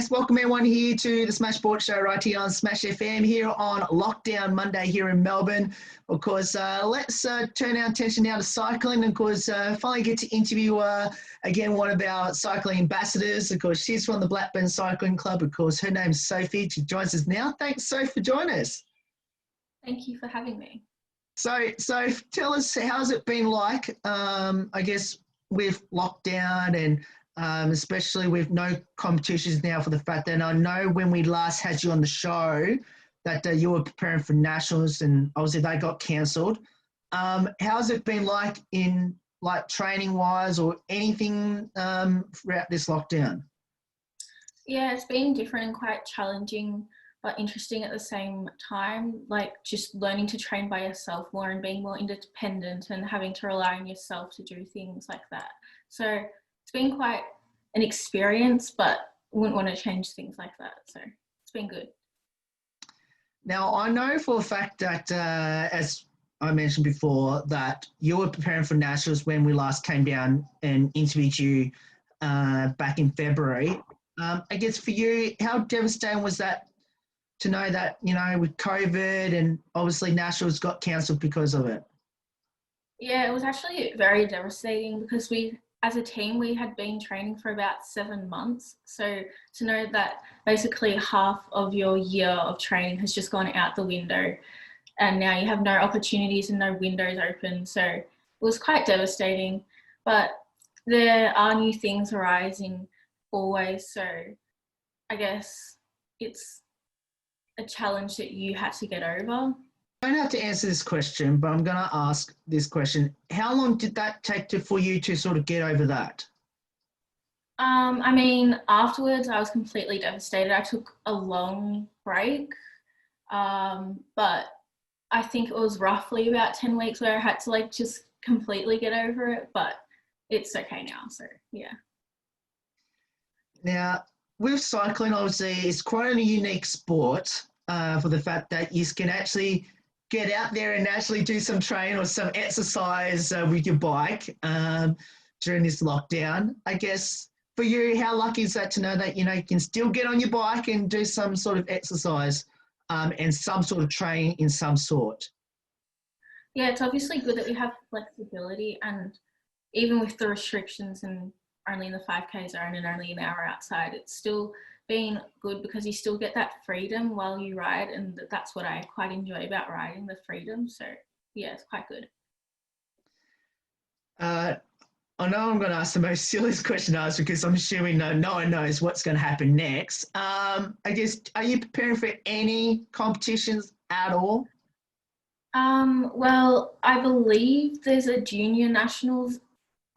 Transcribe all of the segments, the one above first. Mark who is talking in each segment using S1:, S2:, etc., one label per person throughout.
S1: guys, welcome everyone here to the Smash Sports Show right here on Smash FM here on Lockdown Monday here in Melbourne. Of course, let's turn our attention now to cycling. Of course, finally get to interview again one of our cycling ambassadors. Of course, she's from the Blackburn Cycling Club. Of course, her name's Sophie. She joins us now. Thanks, Sophie, for joining us.
S2: Thank you for having me.
S1: So tell us, how's it been like, I guess, with lockdown and especially with no competitions now, for the fact that I know when we last had you on the show that you were preparing for nationals and obviously they got cancelled. How's it been like in training wise or anything throughout this lockdown?
S2: Yeah, it's been different and quite challenging, but interesting at the same time, like just learning to train by yourself more and being more independent and having to rely on yourself to do things like that. So it's been quite an experience, but wouldn't want to change things like that. So it's been good.
S1: Now, I know for a fact that, as I mentioned before, that you were preparing for nationals when we last came down and interviewed you back in February. I guess for you, how devastating was that to know that, you know, with COVID and obviously nationals got cancelled because of it?
S2: Yeah, it was actually very devastating because as a team, we had been training for about 7 months. So to know that basically half of your year of training has just gone out the window and now you have no opportunities and no windows open. So it was quite devastating, but there are new things arising always. So I guess it's a challenge that you had to get over.
S1: I don't have to answer this question, but I'm going to ask this question. How long did that take for you to sort of get over that?
S2: I mean, afterwards, I was completely devastated. I took a long break, but I think it was roughly about 10 weeks where I had to just completely get over it, but it's okay now. So, yeah.
S1: Now, with cycling, obviously, it's quite a unique sport for the fact that you can actually get out there and actually do some training or some exercise with your bike during this lockdown. I guess for you, how lucky is that to know that, you know, you can still get on your bike and do some sort of exercise and some sort of training in some sort?
S2: Yeah, it's obviously good that we have flexibility, and even with the restrictions and only in the 5K zone and only an hour outside, it's still been good because you still get that freedom while you ride, and that's what I quite enjoy about riding, the freedom. So yeah, it's quite good.
S1: I know I'm going to ask the most silliest question to ask because I'm assuming no one knows what's going to happen next. I guess, are you preparing for any competitions at all?
S2: Well, I believe there's a junior nationals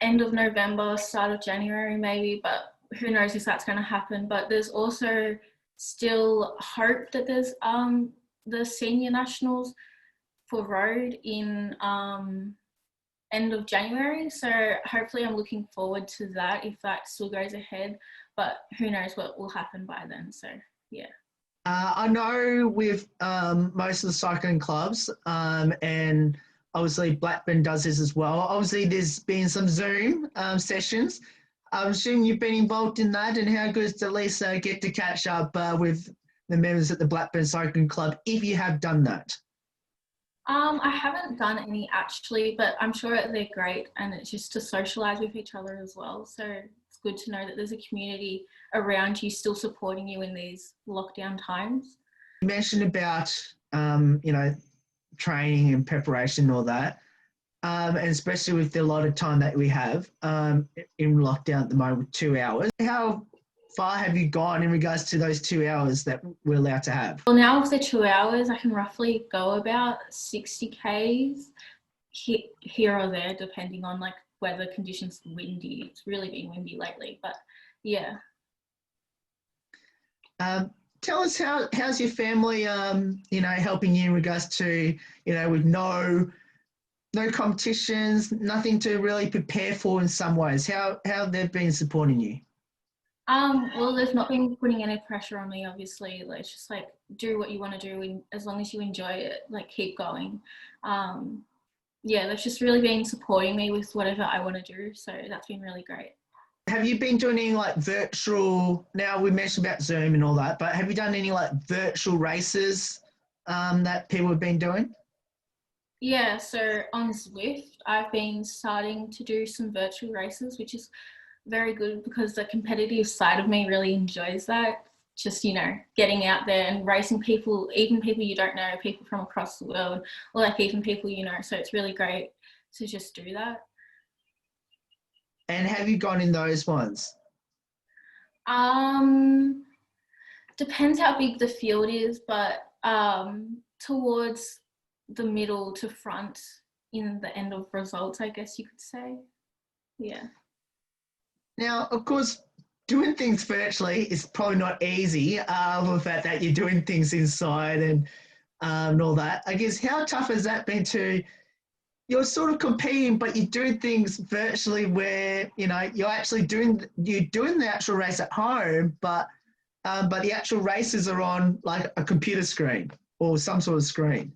S2: end of November, start of January maybe, but who knows if that's going to happen. But there's also still hope that there's the senior nationals for road in end of January. So hopefully I'm looking forward to that if that still goes ahead, but who knows what will happen by then. So yeah.
S1: I know with most of the cycling clubs and obviously Blackburn does this as well. Obviously there's been some Zoom sessions. I'm assuming you've been involved in that, and how good is to at least get to catch up with the members at the Blackburn Cycling Club if you have done that?
S2: I haven't done any actually, but I'm sure they're great, and it's just to socialise with each other as well. So it's good to know that there's a community around you still supporting you in these lockdown times.
S1: You mentioned about, you know, training and preparation and all that, and especially with the allotted time that we have in lockdown at the moment, 2 hours. How far have you gone in regards to those 2 hours that we're allowed to have?
S2: Well, now with the 2 hours, I can roughly go about 60 Ks here or there, depending on weather conditions, windy. It's really been windy lately, but yeah.
S1: Tell us how's your family, you know, helping you in regards to, you know, with no competitions, nothing to really prepare for in some ways. How they've been supporting you?
S2: Well, they've not been putting any pressure on me, obviously. It's just do what you want to do, and as long as you enjoy it, keep going. Yeah, they've just really been supporting me with whatever I want to do, so that's been really great.
S1: have you been doing any like virtual? Now we mentioned about Zoom and all that, but have you done any like virtual races that people have been doing?
S2: Yeah, so on Zwift, I've been starting to do some virtual races, which is very good because the competitive side of me really enjoys that. Just, getting out there and racing people, even people you don't know, people from across the world, or like even people you know. So it's really great to just do that.
S1: And have you gone in those ones?
S2: Um, Depends how big the field is, but towards the middle to front in the end of results, I guess you could say. Yeah.
S1: Now, of course, doing things virtually is probably not easy. The fact that you're doing things inside and all that. I guess how tough has that been to? You're sort of competing, but you're doing things virtually where you're actually doing the actual race at home, but the actual races are on like a computer screen or some sort of screen.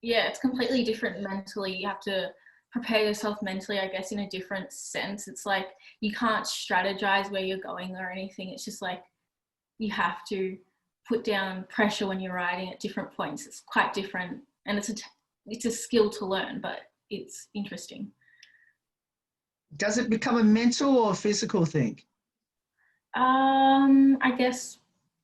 S2: Yeah, it's completely different mentally. You have to prepare yourself mentally, I guess, in a different sense. It's like you can't strategize where you're going or anything. It's just like you have to put down pressure when you're riding at different points. It's quite different, and it's a skill to learn, but it's interesting.
S1: Does it become a mental or physical thing?
S2: I guess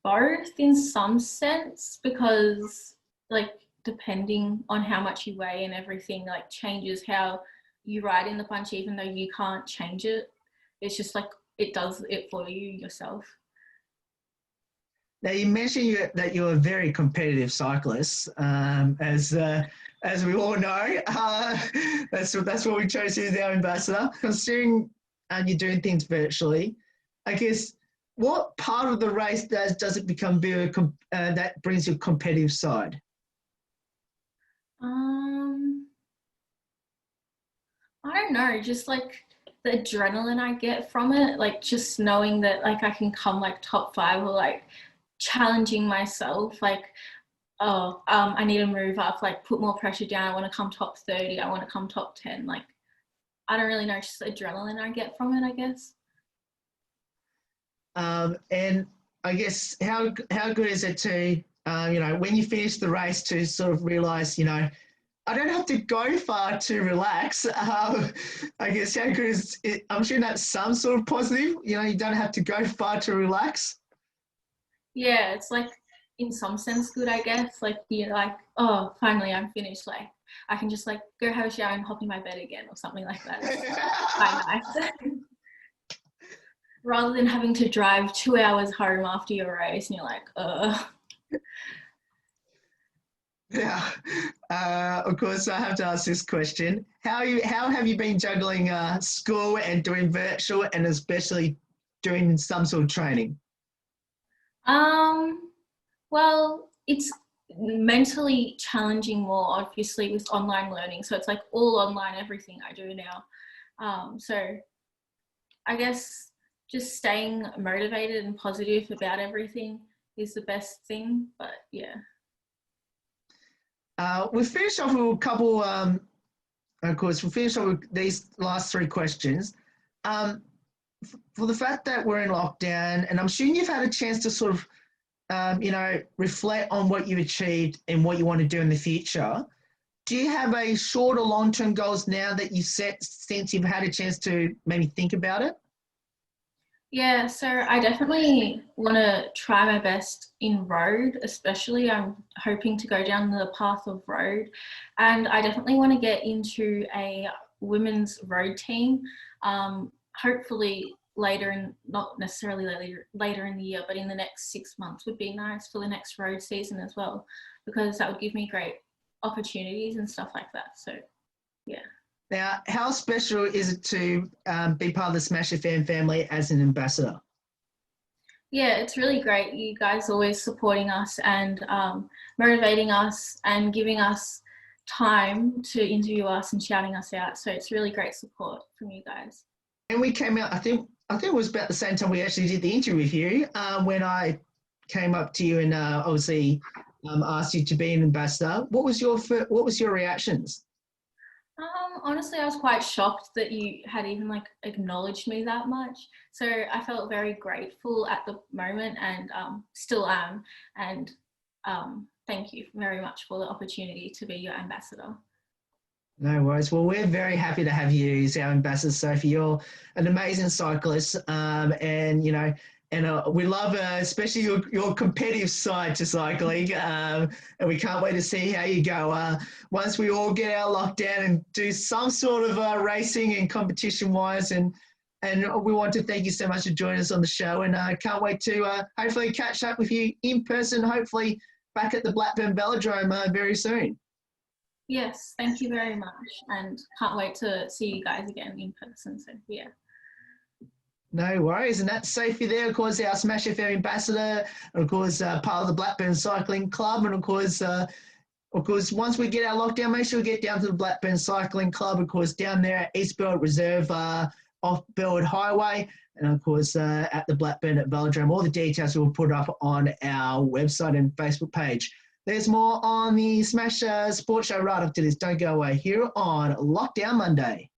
S2: both in some sense, because like depending on how much you weigh and everything, like changes how you ride in the punch, even though you can't change it. It's just like it does it for you yourself.
S1: Now you mentioned that you're a very competitive cyclist, as we all know. That's what we chose you as our ambassador. Considering you're doing things virtually, I guess what part of the race does it become that brings your competitive side?
S2: Um, I don't know, just like the adrenaline I get from it, like just knowing that like I can come like top five or like challenging myself, like I need to move up, like put more pressure down. I want to come top 30. I want to come top 10. Like I don't really know, just the adrenaline I get from it, I guess.
S1: And I guess how good is it to when you finish the race to sort of realize I don't have to go far to relax. I guess how good is it? I'm sure that's some sort of positive. You don't have to go far to relax.
S2: Yeah, it's like in some sense good, I guess. Like you're like, oh, finally I'm finished. Like I can just like go have a shower and hop in my bed again or something like that. It's quite nice. Rather than having to drive 2 hours home after your race and you're like,
S1: Yeah. Of course, I have to ask this question. How have you been juggling school and doing virtual and especially doing some sort of training?
S2: um, well, it's mentally challenging more obviously with online learning. So it's like all online, everything I do now. So I guess just staying motivated and positive about everything is the best thing. But yeah.
S1: We'll finish off with a couple, of course, we'll finish off with these last three questions. For the fact that we're in lockdown, and I'm sure you've had a chance to sort of, reflect on what you've achieved and what you want to do in the future. Do you have a short or long-term goals now that you've set since you've had a chance to maybe think about it?
S2: Yeah, so I definitely want to try my best in road, especially. I'm hoping to go down the path of road, and I definitely want to get into a women's road team. Hopefully later in, not necessarily later in the year, but in the next 6 months would be nice for the next road season as well, because that would give me great opportunities and stuff like that. So, yeah.
S1: Now, how special is it to be part of the Smash FM family as an ambassador?
S2: Yeah, it's really great. You guys always supporting us and motivating us and giving us time to interview us and shouting us out. So it's really great support from you guys.
S1: And we came out, I think it was about the same time we actually did the interview with you when I came up to you and obviously asked you to be an ambassador. What was your reactions?
S2: Honestly, I was quite shocked that you had even like acknowledged me that much. So I felt very grateful at the moment, and still am. And thank you very much for the opportunity to be your ambassador.
S1: No worries. Well, we're very happy to have you as our ambassador, Sophie. You're an amazing cyclist, and we love especially your competitive side to cycling, and we can't wait to see how you go. Once we all get our lockdown and do some sort of racing and competition wise, and we want to thank you so much for joining us on the show, and can't wait to hopefully catch up with you in person. Hopefully, back at the Blackburn Velodrome very soon.
S2: Yes, thank you very much, and can't wait to see you guys again in person. So yeah.
S1: No worries. And that's Sophie there, of course, our Smash FM ambassador, and of course, part of the Blackburn Cycling Club. And of course, once we get our lockdown, make sure we get down to the Blackburn Cycling Club, of course, down there at East Belt Reserve off Bellwood Highway. And of course, at the Blackburn at Velodrome. All the details we'll put up on our website and Facebook page. There's more on the Smash Sports Show right after this. Don't go away here on Lockdown Monday.